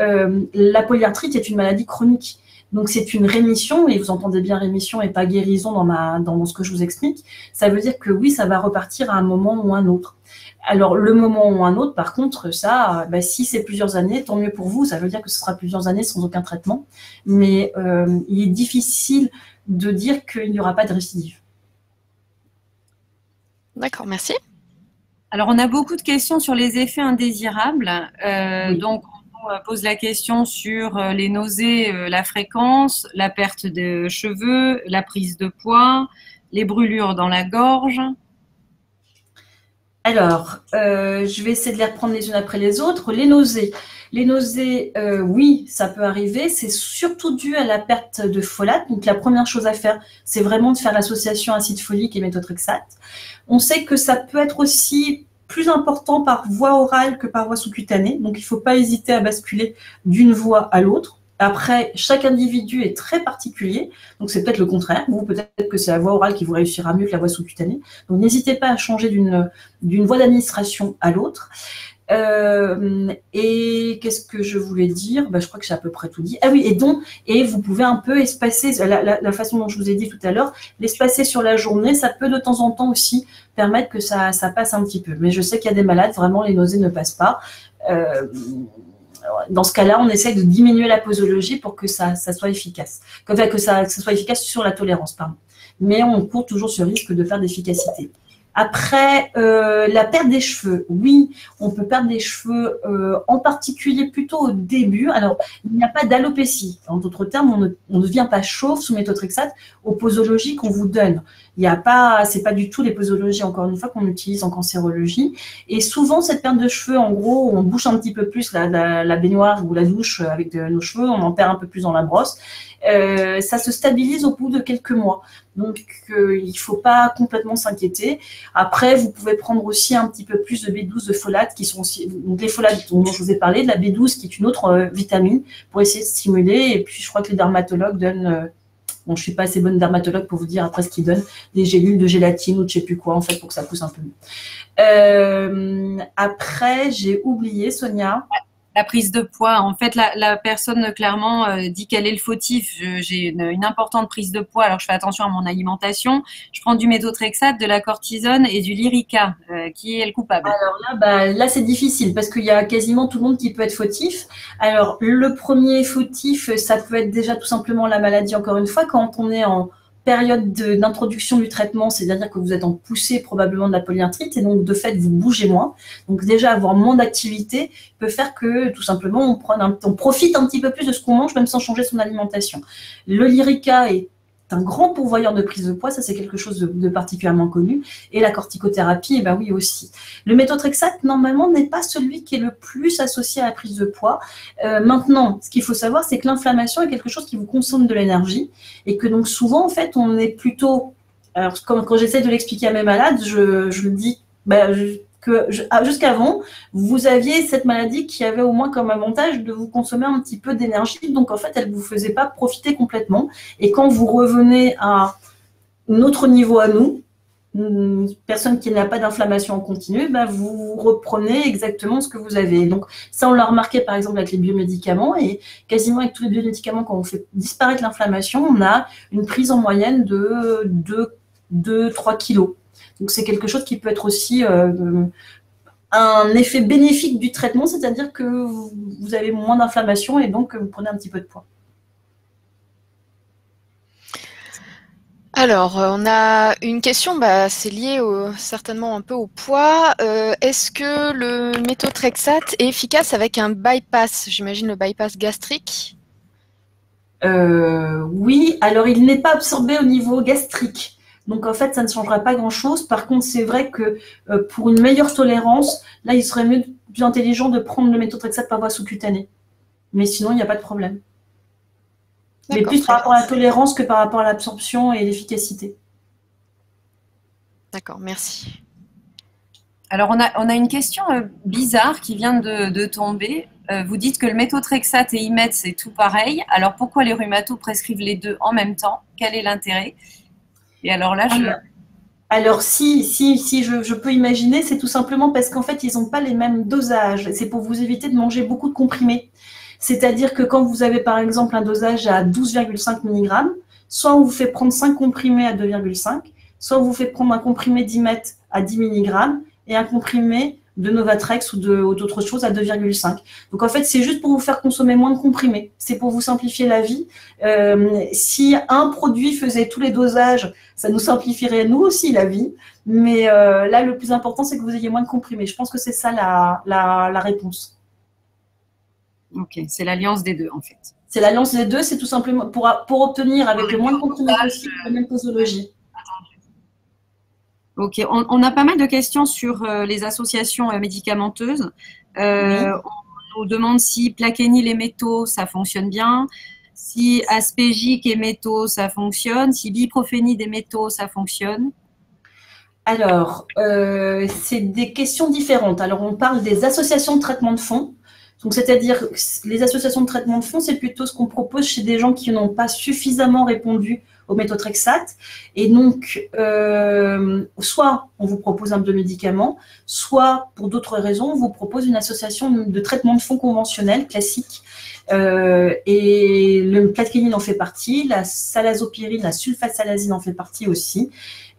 la polyarthrite est une maladie chronique. Donc, c'est une rémission, et vous entendez bien rémission et pas guérison dans ce que je vous explique. Ça veut dire que oui, ça va repartir à un moment ou un autre. Alors, le moment ou un autre, par contre, ça, si c'est plusieurs années, tant mieux pour vous. Ça veut dire que ce sera plusieurs années sans aucun traitement. Mais il est difficile de dire qu'il n'y aura pas de récidive. D'accord, merci. Alors, on a beaucoup de questions sur les effets indésirables. Oui. Donc, on pose la question sur les nausées, la fréquence, la perte de cheveux, la prise de poids, les brûlures dans la gorge. Alors, je vais essayer de les reprendre les unes après les autres. Les nausées. Les nausées, oui, ça peut arriver. C'est surtout dû à la perte de folate. Donc, la première chose à faire, c'est vraiment de faire l'association acide folique et méthotrexate. On sait que ça peut être aussi plus important par voie orale que par voie sous-cutanée. Donc, il ne faut pas hésiter à basculer d'une voie à l'autre. Après, chaque individu est très particulier, donc c'est peut-être le contraire. Ou peut-être que c'est la voie orale qui vous réussira mieux que la voie sous-cutanée. Donc, n'hésitez pas à changer d'une voie d'administration à l'autre. Et qu'est-ce que je voulais dire? Je crois que j'ai à peu près tout dit. Ah oui, et vous pouvez un peu espacer, la façon dont je vous ai dit tout à l'heure, l'espacer sur la journée, ça peut de temps en temps aussi permettre que ça passe un petit peu. Mais je sais qu'il y a des malades, vraiment, les nausées ne passent pas. Dans ce cas-là, on essaie de diminuer la posologie pour que ça soit efficace. Que ça soit efficace sur la tolérance, pardon. Mais on court toujours ce risque de perdre d'efficacité. Après, la perte des cheveux. Oui, on peut perdre des cheveux, en particulier plutôt au début. Alors, il n'y a pas d'alopécie. En d'autres termes, on ne devient pas chauve sous méthotrexate aux posologies qu'on vous donne. C'est pas du tout les posologies, encore une fois, qu'on utilise en cancérologie. Et souvent, cette perte de cheveux, en gros, on bouche un petit peu plus la baignoire ou la douche avec nos cheveux, on en perd un peu plus dans la brosse. Ça se stabilise au bout de quelques mois. Donc, il ne faut pas complètement s'inquiéter. Après, vous pouvez prendre aussi un petit peu plus de B12, de folate, qui sont aussi, donc les folates dont je vous ai parlé, de la B12 qui est une autre vitamine pour essayer de stimuler. Et puis, je crois que les dermatologues donnent, bon, je ne suis pas assez bonne dermatologue pour vous dire après ce qu'ils donnent, des gélules de gélatine ou de je ne sais plus quoi, en fait, pour que ça pousse un peu mieux. Après, j'ai oublié, Sonia. La prise de poids, en fait, la personne clairement dit qu'elle est le fautif. J'ai une importante prise de poids, alors je fais attention à mon alimentation. Je prends du méthotrexate, de la cortisone et du Lyrica. Qui est le coupable? Alors là c'est difficile parce qu'il y a quasiment tout le monde qui peut être fautif. Alors, le premier fautif, ça peut être déjà tout simplement la maladie, encore une fois, quand on est en période d'introduction du traitement, c'est-à-dire que vous êtes en poussée probablement de la polyarthrite et donc de fait vous bougez moins. Donc déjà avoir moins d'activité peut faire que tout simplement on profite un petit peu plus de ce qu'on mange même sans changer son alimentation. Le Lyrica est un grand pourvoyeur de prise de poids, ça c'est quelque chose de particulièrement connu, et la corticothérapie, oui aussi. Le méthotrexate, normalement, n'est pas celui qui est le plus associé à la prise de poids. Maintenant, ce qu'il faut savoir, c'est que l'inflammation est quelque chose qui vous consomme de l'énergie, et que donc souvent, en fait, on est plutôt... Alors, quand j'essaie de l'expliquer à mes malades, je dis jusqu'avant, vous aviez cette maladie qui avait au moins comme avantage de vous consommer un petit peu d'énergie, donc en fait, elle ne vous faisait pas profiter complètement. Et quand vous revenez à notre niveau à nous, une personne qui n'a pas d'inflammation en continu, vous reprenez exactement ce que vous avez. Donc ça, on l'a remarqué par exemple avec les biomédicaments, et quasiment avec tous les biomédicaments, quand on fait disparaître l'inflammation, on a une prise en moyenne de 2-3 kilos. Donc, c'est quelque chose qui peut être aussi un effet bénéfique du traitement, c'est-à-dire que vous avez moins d'inflammation et donc vous prenez un petit peu de poids. Alors, on a une question, c'est lié certainement un peu au poids. Est-ce que le méthotrexate est efficace avec un bypass? J'imagine le bypass gastrique. Oui, alors il n'est pas absorbé au niveau gastrique. Donc, en fait, ça ne changera pas grand-chose. Par contre, c'est vrai que pour une meilleure tolérance, là, il serait plus intelligent de prendre le méthotrexate par voie sous-cutanée. Mais sinon, il n'y a pas de problème. Mais plus par rapport à la tolérance que par rapport à l'absorption et l'efficacité. D'accord, merci. Alors, on a une question bizarre qui vient de tomber. Vous dites que le méthotrexate et IMED, c'est tout pareil. Alors, pourquoi les rhumatos prescrivent les deux en même temps? Quel est l'intérêt? Et alors là, Alors, si je peux imaginer, c'est tout simplement parce qu'en fait, ils n'ont pas les mêmes dosages. C'est pour vous éviter de manger beaucoup de comprimés. C'est-à-dire que quand vous avez, par exemple, un dosage à 12,5 mg, soit on vous fait prendre 5 comprimés à 2,5, soit on vous fait prendre un comprimé d'IMED à 10 mg et un comprimé de Novatrex ou d'autres choses à 2,5. Donc, en fait, c'est juste pour vous faire consommer moins de comprimés. C'est pour vous simplifier la vie. Si un produit faisait tous les dosages, ça nous simplifierait nous aussi la vie. Mais là, le plus important, c'est que vous ayez moins de comprimés. Je pense que c'est ça la réponse. Ok, c'est l'alliance des deux, en fait. C'est l'alliance des deux, c'est tout simplement pour obtenir avec le moins de comprimés possible la même posologie. Ok, on a pas mal de questions sur les associations médicamenteuses. Oui. On nous demande si Plaquenil et métaux, ça fonctionne bien, si Aspégique et métaux, ça fonctionne, si Biprophénide et métaux, ça fonctionne. Alors, c'est des questions différentes. Alors, on parle des associations de traitement de fond. Donc, c'est-à-dire, les associations de traitement de fond, c'est plutôt ce qu'on propose chez des gens qui n'ont pas suffisamment répondu au méthotrexate. Et donc, soit on vous propose un de médicaments, soit, pour d'autres raisons, on vous propose une association de traitement de fond conventionnel, classique. Et le plaquenil en fait partie, la salazopyrine, la sulfasalazine en fait partie aussi.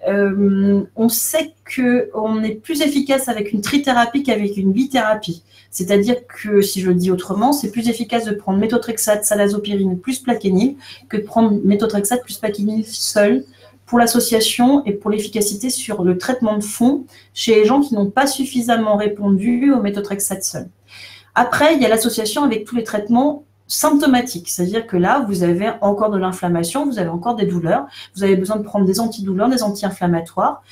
On sait qu'on est plus efficace avec une trithérapie qu'avec une bithérapie. C'est-à-dire que, si je le dis autrement, c'est plus efficace de prendre méthotrexate, salazopyrine plus plaquenil que de prendre méthotrexate plus plaquenil seul pour l'association et pour l'efficacité sur le traitement de fond chez les gens qui n'ont pas suffisamment répondu au méthotrexate seul. Après, il y a l'association avec tous les traitements symptomatiques, c'est-à-dire que là, vous avez encore de l'inflammation, vous avez encore des douleurs, vous avez besoin de prendre des antidouleurs, des anti-inflammatoires,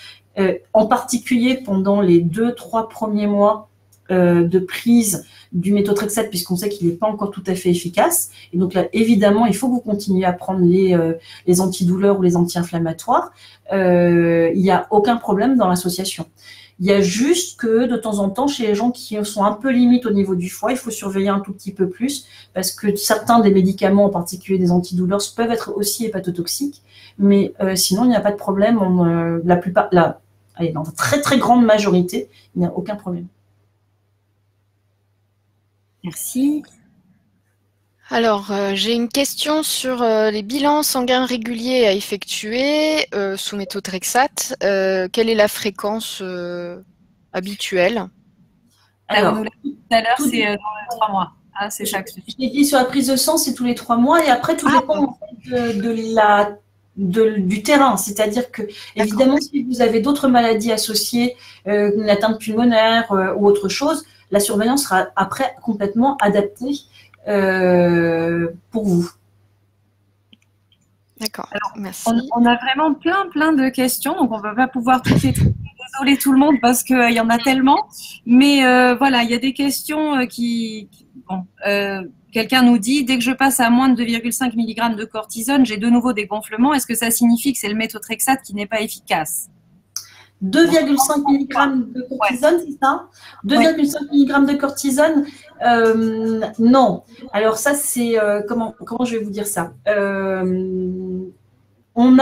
en particulier pendant les 2-3 premiers mois de prise du méthotrexate, puisqu'on sait qu'il n'est pas encore tout à fait efficace. Et donc là, évidemment, il faut que vous continuiez à prendre les antidouleurs ou les anti-inflammatoires. Il n'y a aucun problème dans l'association. Il y a juste que de temps en temps, chez les gens qui sont un peu limites au niveau du foie, il faut surveiller un tout petit peu plus parce que certains des médicaments, en particulier des antidouleurs, peuvent être aussi hépatotoxiques. Mais sinon, il n'y a pas de problème. La plupart, dans la très très grande majorité, il n'y a aucun problème. Merci. Alors, j'ai une question sur les bilans sanguins réguliers à effectuer sous méthotrexate. Quelle est la fréquence habituelle? Alors, on nous l'a dit tout à l'heure, c'est dans les 3 mois. Ah, c'est chaque. Je l'ai dit sur la prise de sang, c'est tous les 3 mois. Et après, tout dépend en fait, du terrain. C'est-à-dire que, évidemment, si vous avez d'autres maladies associées, une atteinte pulmonaire ou autre chose, la surveillance sera après complètement adaptée pour vous. D'accord, merci. On a vraiment plein de questions, donc on ne va pas pouvoir toutes les traiter. Désolée tout le monde parce qu'il y en a tellement. Mais voilà, il y a des questions quelqu'un nous dit, dès que je passe à moins de 2,5 mg de cortisone, j'ai de nouveau des gonflements. Est-ce que ça signifie que c'est le méthotrexate qui n'est pas efficace? 2,5 mg de cortisone, c'est ça? 2,5 mg de cortisone, non. Alors ça, c'est comment je vais vous dire ça? On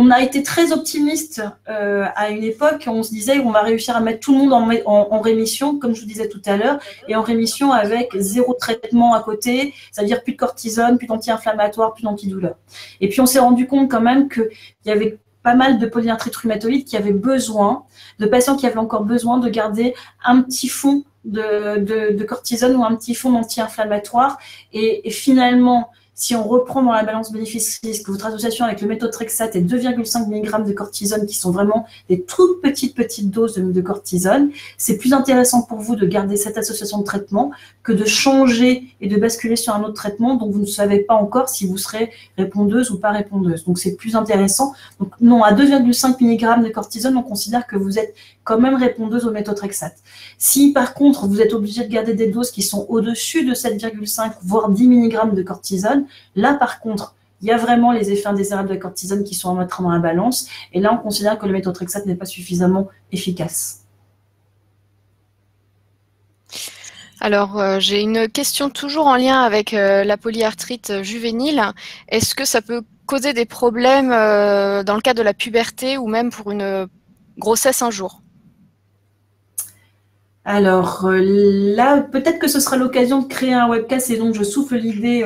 a été très optimiste à une époque. On se disait qu'on va réussir à mettre tout le monde en rémission, comme je vous disais tout à l'heure, et en rémission avec 0 traitement à côté, c'est-à-dire plus de cortisone, plus d'anti-inflammatoire, plus d'antidouleur. Et puis on s'est rendu compte quand même qu'il y avait pas mal de polyarthrite rhumatoïde qui avaient besoin, de patients qui avaient encore besoin de garder un petit fond de cortisone ou un petit fond d'anti-inflammatoire. Et finalement, si on reprend dans la balance bénéfice-risque, votre association avec le méthotrexate et 2,5 mg de cortisone, qui sont vraiment des toutes petites doses de cortisone, c'est plus intéressant pour vous de garder cette association de traitement que de changer et de basculer sur un autre traitement dont vous ne savez pas encore si vous serez répondeuse ou pas répondeuse. Donc, c'est plus intéressant. Donc, non, à 2,5 mg de cortisone, on considère que vous êtes quand même répondeuse au méthotrexate. Si, par contre, vous êtes obligé de garder des doses qui sont au-dessus de 7,5 voire 10 mg de cortisone, là, par contre, il y a vraiment les effets indésirables de la cortisone qui sont à mettre dans la balance. Et là, on considère que le méthotrexate n'est pas suffisamment efficace. Alors, j'ai une question toujours en lien avec la polyarthrite juvénile. Est-ce que ça peut causer des problèmes dans le cas de la puberté ou même pour une grossesse un jour? Alors là, peut-être que ce sera l'occasion de créer un webcast et donc je souffle l'idée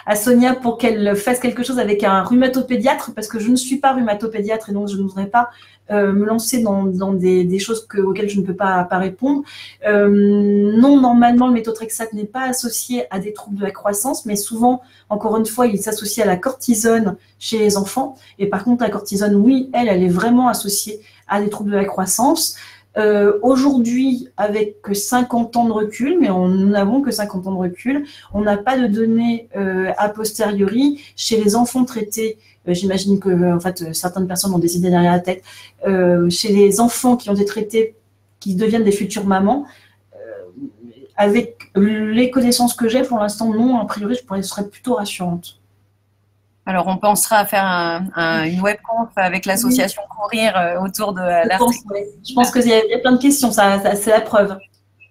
à Sonia pour qu'elle fasse quelque chose avec un rhumatopédiatre parce que je ne suis pas rhumatopédiatre et donc je ne voudrais pas me lancer dans des choses auxquelles je ne peux pas répondre. Non, normalement, le méthotrexate n'est pas associé à des troubles de la croissance, mais souvent, encore une fois, il s'associe à la cortisone chez les enfants. Et par contre, la cortisone, oui, elle est vraiment associée à des troubles de la croissance. Aujourd'hui, avec que 50 ans de recul, mais nous n'avons que 50 ans de recul, on n'a pas de données a posteriori chez les enfants traités. J'imagine que en fait, certaines personnes ont des idées derrière la tête. Chez les enfants qui ont été traités, qui deviennent des futures mamans, avec les connaissances que j'ai, pour l'instant, non. A priori, je serais plutôt rassurante. Alors, on pensera à faire une webconf avec l'association Courir autour de l'article. Je pense qu'il y a plein de questions, c'est la preuve.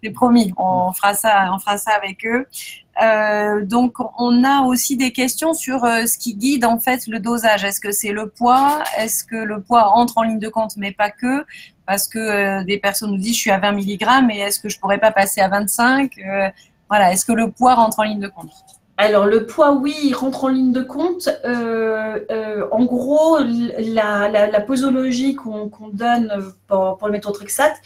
C'est promis, on fera ça avec eux. Donc, on a aussi des questions sur ce qui guide en fait le dosage. Est-ce que c'est le poids? Est-ce que le poids entre en ligne de compte, mais pas que? Parce que des personnes nous disent je suis à 20 mg, et est-ce que je pourrais pas passer à 25? Voilà, est-ce que le poids rentre en ligne de compte? Alors, le poids, oui, il rentre en ligne de compte. En gros, la posologie qu'on donne pour le méthotrexate,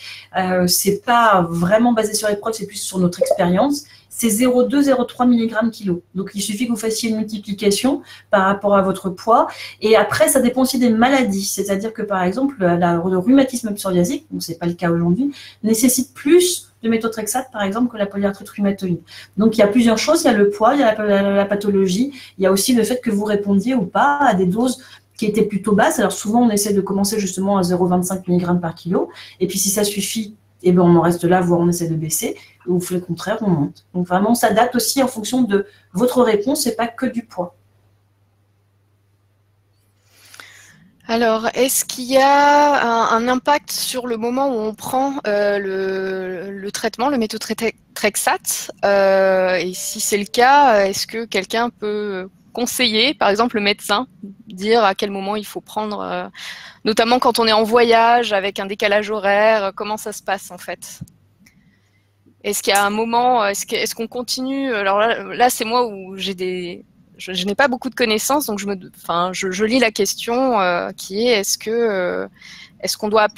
c'est pas vraiment basé sur les preuves, c'est plus sur notre expérience. C'est 0,2-0,3 mg kilo. Donc, il suffit que vous fassiez une multiplication par rapport à votre poids. Et après, ça dépend aussi des maladies. C'est-à-dire que, par exemple, le rhumatisme psoriasique, donc c'est pas le cas aujourd'hui, nécessite plus de méthotrexate, par exemple, que la polyarthrite rhumatoïde. Donc, il y a plusieurs choses. Il y a le poids, il y a la pathologie. Il y a aussi le fait que vous répondiez ou pas à des doses qui étaient plutôt basses. Alors, souvent, on essaie de commencer justement à 0,25 mg par kilo. Et puis, si ça suffit, eh ben, on en reste là, voire on essaie de baisser. Ou le contraire, on monte. Donc, vraiment, on s'adapte aussi en fonction de votre réponse et pas que du poids. Alors, est-ce qu'il y a un impact sur le moment où on prend le traitement, le méthotrexate? Et si c'est le cas, est-ce que quelqu'un peut conseiller, par exemple le médecin, dire à quel moment il faut prendre, notamment quand on est en voyage avec un décalage horaire, comment ça se passe en fait? Est-ce qu'il y a un moment, est-ce qu'on continue? Alors là c'est moi où j'ai je n'ai pas beaucoup de connaissances, donc je lis la question qui est est-ce qu'on doit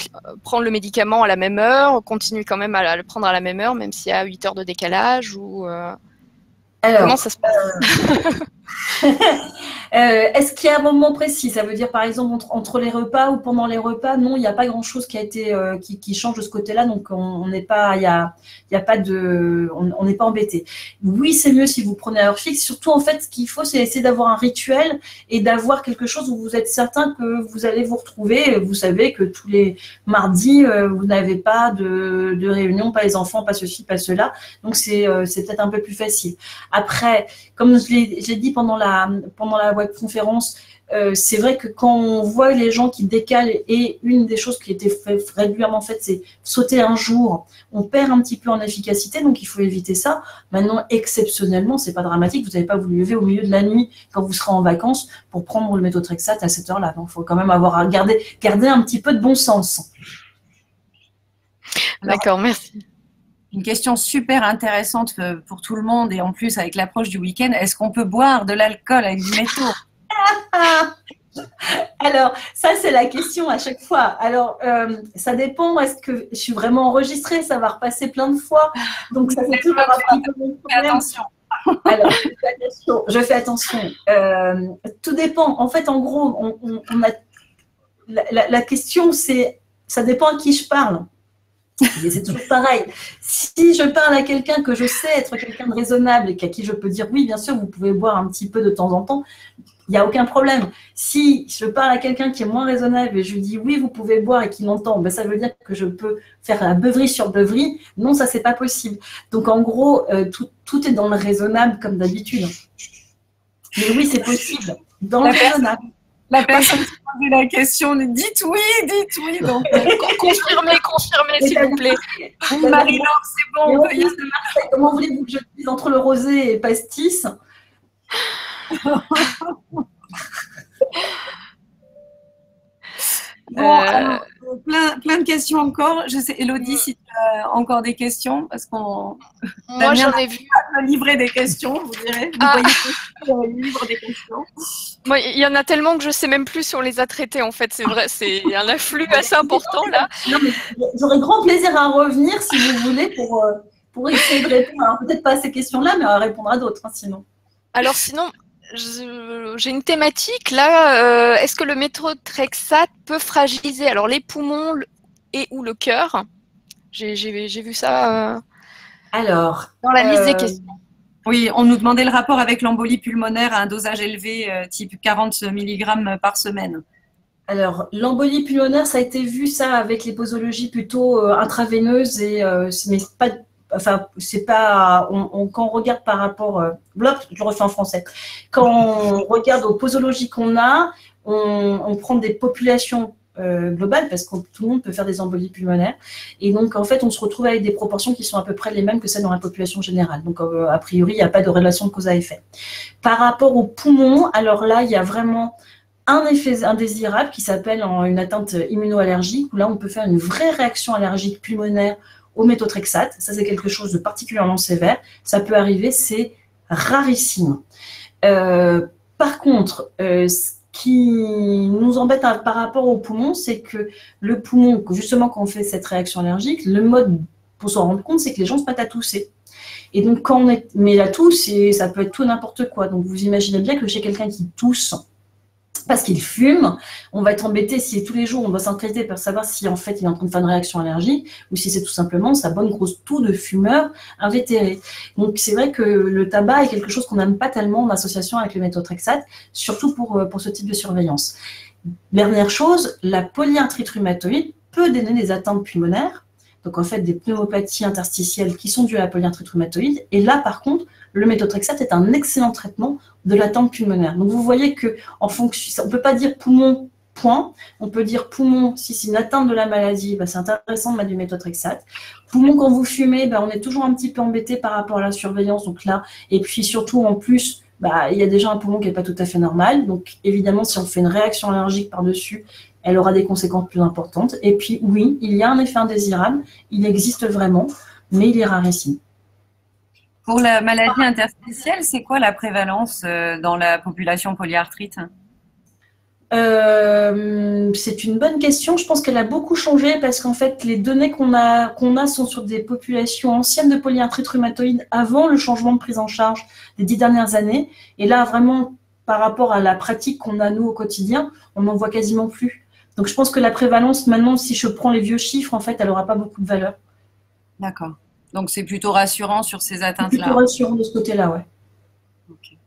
prendre le médicament à la même heure, continuer quand même à le prendre à la même heure, même s'il y a 8 heures de décalage, ou comment ça se passe? Est-ce qu'il y a un moment précis? Ça veut dire par exemple entre les repas ou pendant les repas? Non, il n'y a pas grand-chose qui a été qui change de ce côté-là, donc on n'est pas, il y a pas de, on n'est pas embêté. Oui, c'est mieux si vous prenez à heure fixe. Surtout en fait, ce qu'il faut, c'est essayer d'avoir un rituel et d'avoir quelque chose où vous êtes certain que vous allez vous retrouver. Vous savez que tous les mardis, vous n'avez pas de réunion, pas les enfants, pas ceci, pas cela. Donc c'est peut-être un peu plus facile. Après, comme j'ai dit pendant la webconférence, c'est vrai que quand on voit les gens qui décalent, et une des choses qui était régulièrement faite, c'est sauter un jour, on perd un petit peu en efficacité, donc il faut éviter ça. Maintenant, exceptionnellement, c'est pas dramatique, vous n'avez pas vous lever au milieu de la nuit quand vous serez en vacances pour prendre le méthotrexate à cette heure-là. Donc il faut quand même garder un petit peu de bon sens. D'accord, merci. Une question super intéressante pour tout le monde, et en plus avec l'approche du week-end, est-ce qu'on peut boire de l'alcool avec du métaux? Alors, ça c'est la question à chaque fois. Alors, ça dépend, est-ce que je suis vraiment enregistrée? Ça va repasser plein de fois. Donc, ça c'est toujours un petit peu mon problème. Attention. Alors, je fais attention. Tout dépend. En fait, en gros, on a la question, c'est ça dépend à qui je parle. Et c'est toujours pareil. Si je parle à quelqu'un que je sais être quelqu'un de raisonnable et à qui je peux dire oui, bien sûr, vous pouvez boire un petit peu de temps en temps, il n'y a aucun problème. Si je parle à quelqu'un qui est moins raisonnable et je lui dis oui, vous pouvez boire et qu'il l'entend, ben ça veut dire que je peux faire la beuverie sur beuverie. Non, ça, c'est pas possible. Donc, en gros, tout est dans le raisonnable comme d'habitude. Mais oui, c'est possible. Dans le raisonnable. La personne qui posait la question, dites oui. Donc, confirmez, s'il vous plaît. Marie-Laure, c'est bon. Comment voulez-vous que je dise entre le rosé et pastis? Bon, alors, plein de questions encore. Je sais, Elodie, si tu as encore des questions, parce qu'on. Moi, j'en ai vu. Livrer des questions, vous direz. Vous voyez, livre des questions. Moi, il y en a tellement que je ne sais même plus si on les a traités, en fait. C'est vrai, c'est un afflux assez important, là. J'aurais grand plaisir à revenir, si vous voulez, pour essayer de répondre. Alors, peut-être pas à ces questions-là, mais à répondre à d'autres, hein, sinon. Alors, sinon, j'ai une thématique, là. Est-ce que le méthotrexate peut fragiliser alors les poumons et ou le cœur? J'ai vu ça Alors, dans la liste des questions. Oui, on nous demandait le rapport avec l'embolie pulmonaire à un dosage élevé, type 40 mg par semaine. Alors, l'embolie pulmonaire, ça a été vu ça avec les posologies plutôt intraveineuses mais pas, enfin, c'est pas, quand on regarde par rapport, je le refais en français. Quand on regarde aux posologies qu'on a, on prend des populations globales parce que tout le monde peut faire des embolies pulmonaires. Et donc, en fait, on se retrouve avec des proportions qui sont à peu près les mêmes que celles dans la population générale. Donc, a priori, il n'y a pas de relation de cause à effet. Par rapport aux poumons, alors là, il y a vraiment un effet indésirable qui s'appelle une atteinte immunoallergique, où là, on peut faire une vraie réaction allergique pulmonaire au méthotrexate. Ça, c'est quelque chose de particulièrement sévère. Ça peut arriver, c'est rarissime. Par contre, ce qui nous embête par rapport au poumon, c'est que le poumon, justement, quand on fait cette réaction allergique, le mode pour s'en rendre compte, c'est que les gens se mettent à tousser. Et donc, quand on est... Mais la tousse, ça peut être tout n'importe quoi. Donc, vous imaginez bien que chez quelqu'un qui tousse parce qu'il fume, on va être embêté si tous les jours on doit s'inquiéter pour savoir si en fait il est en train de faire une réaction allergique ou si c'est tout simplement sa bonne grosse toux de fumeur invétéré. Donc c'est vrai que le tabac est quelque chose qu'on n'aime pas tellement en association avec le méthotrexate, surtout pour ce type de surveillance. Dernière chose, la polyarthrite rhumatoïde peut donner des atteintes pulmonaires, donc en fait des pneumopathies interstitielles qui sont dues à la polyarthrite rhumatoïde, et là par contre, le méthotrexate est un excellent traitement de l'attente pulmonaire. Donc vous voyez que en fonction, on ne peut pas dire poumon, point. On peut dire poumon, si c'est une atteinte de la maladie, c'est intéressant de mettre du méthotrexate. Poumon, quand vous fumez, on est toujours un petit peu embêté par rapport à la surveillance. Donc là, et puis surtout en plus, il y a déjà un poumon qui n'est pas tout à fait normal. Donc évidemment, si on fait une réaction allergique par-dessus, elle aura des conséquences plus importantes. Et puis oui, il y a un effet indésirable, il existe vraiment, mais il est rarissime. Pour la maladie interstitielle, c'est quoi la prévalence dans la population polyarthrite? C'est une bonne question. Je pense qu'elle a beaucoup changé parce qu'en fait, les données qu'on a sont sur des populations anciennes de polyarthrite rhumatoïde avant le changement de prise en charge des 10 dernières années. Et là, vraiment, par rapport à la pratique qu'on a, nous, au quotidien, on n'en voit quasiment plus. Donc, je pense que la prévalence, maintenant, si je prends les vieux chiffres, en fait, elle n'aura pas beaucoup de valeur. D'accord. Donc, c'est plutôt rassurant sur ces atteintes-là. Plutôt rassurant de ce côté-là, ouais. Okay.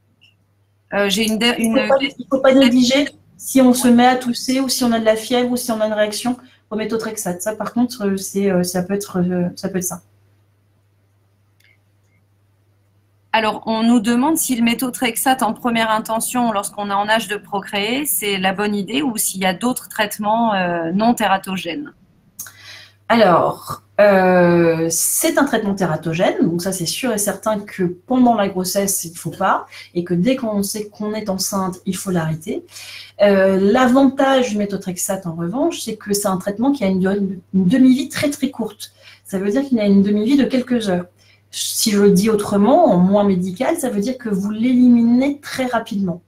J'ai une... Il ne faut pas négliger si on se met à tousser ou si on a de la fièvre ou si on a une réaction au méthotrexate. Ça, par contre, ça peut être ça. Alors, on nous demande si le méthotrexate en première intention, lorsqu'on est en âge de procréer, c'est la bonne idée ou s'il y a d'autres traitements non tératogènes. Alors, c'est un traitement tératogène, donc ça c'est sûr et certain que pendant la grossesse, il ne faut pas, et que dès qu'on sait qu'on est enceinte, il faut l'arrêter. L'avantage du méthotrexate, en revanche, c'est que c'est un traitement qui a une demi-vie très très courte. Ça veut dire qu'il a une demi-vie de quelques heures. Si je le dis autrement, en moins médical, ça veut dire que vous l'éliminez très rapidement.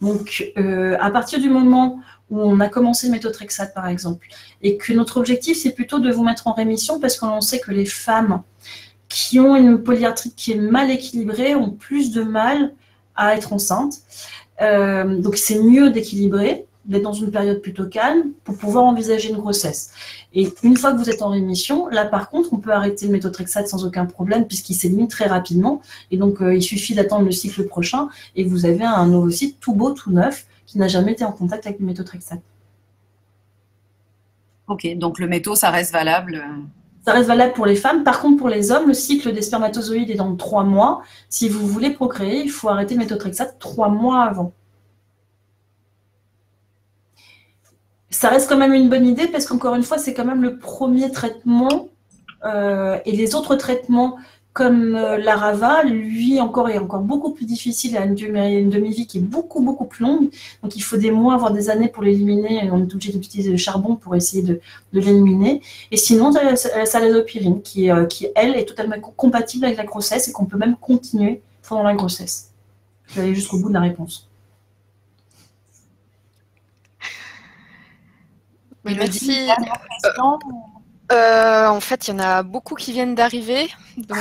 Donc, à partir du moment où on a commencé le méthotrexate, par exemple, et que notre objectif, c'est plutôt de vous mettre en rémission parce qu'on sait que les femmes qui ont une polyarthrite qui est mal équilibrée ont plus de mal à être enceintes. Donc, c'est mieux d'équilibrer, d'être dans une période plutôt calme pour pouvoir envisager une grossesse. Et une fois que vous êtes en rémission, là, par contre, on peut arrêter le méthotrexate sans aucun problème puisqu'il s'élimine très rapidement. Et donc, il suffit d'attendre le cycle prochain et vous avez un ovocyte tout beau, tout neuf, qui n'a jamais été en contact avec le méthotrexate. Ok, donc le métho, ça reste valable. Ça reste valable pour les femmes. Par contre, pour les hommes, le cycle des spermatozoïdes est dans 3 mois. Si vous voulez procréer, il faut arrêter le méthotrexate 3 mois avant. Ça reste quand même une bonne idée parce qu'encore une fois, c'est quand même le premier traitement et les autres traitements comme l'Arava, lui, est encore beaucoup plus difficile, à une demi-vie qui est beaucoup, beaucoup plus longue. Donc, il faut des mois, voire des années pour l'éliminer. On est obligé d'utiliser le charbon pour essayer de l'éliminer. Et sinon, la salazopyrine, qui, elle, est totalement compatible avec la grossesse et qu'on peut même continuer pendant la grossesse. Je vais aller jusqu'au bout de la réponse. Oui, merci. En fait, il y en a beaucoup qui viennent d'arriver. Donc,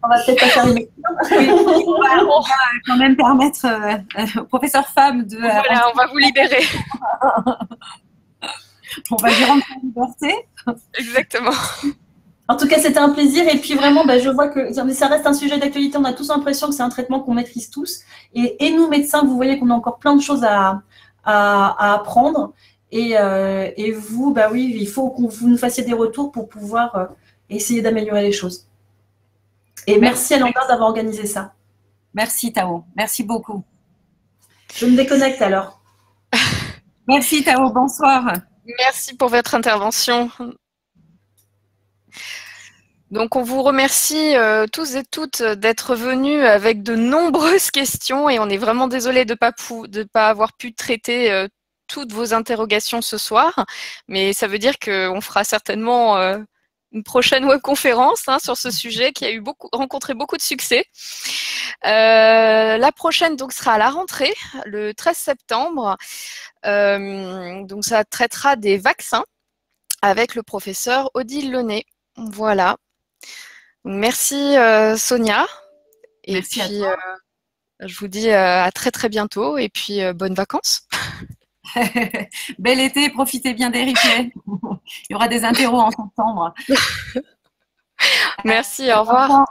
on va peut-être pas faire une... Oui, on va quand même permettre au professeur femme de... Voilà, on va vous libérer. On va lui rendre sa liberté. Exactement. En tout cas, c'était un plaisir. Et puis vraiment, je vois que ça reste un sujet d'actualité. On a tous l'impression que c'est un traitement qu'on maîtrise tous. Et nous, médecins, vous voyez qu'on a encore plein de choses à apprendre. Et vous, oui, il faut que vous nous fassiez des retours pour pouvoir essayer d'améliorer les choses. Et merci à Lambert d'avoir organisé ça. Merci Tao, merci beaucoup. Je me déconnecte alors. Merci Tao, bonsoir. Merci pour votre intervention. Donc, on vous remercie tous et toutes d'être venus avec de nombreuses questions et on est vraiment désolé de pas avoir pu traiter toutes vos interrogations ce soir, mais ça veut dire qu'on fera certainement une prochaine webconférence sur ce sujet qui a rencontré beaucoup de succès. La prochaine donc sera à la rentrée, le 13 septembre. Donc, ça traitera des vaccins avec le professeur Odile Launay. Voilà. Merci Sonia. Et merci puis, je vous dis à très très bientôt et puis bonnes vacances. Bel été, profitez bien des replays. Il y aura des interros en septembre. Merci, au revoir.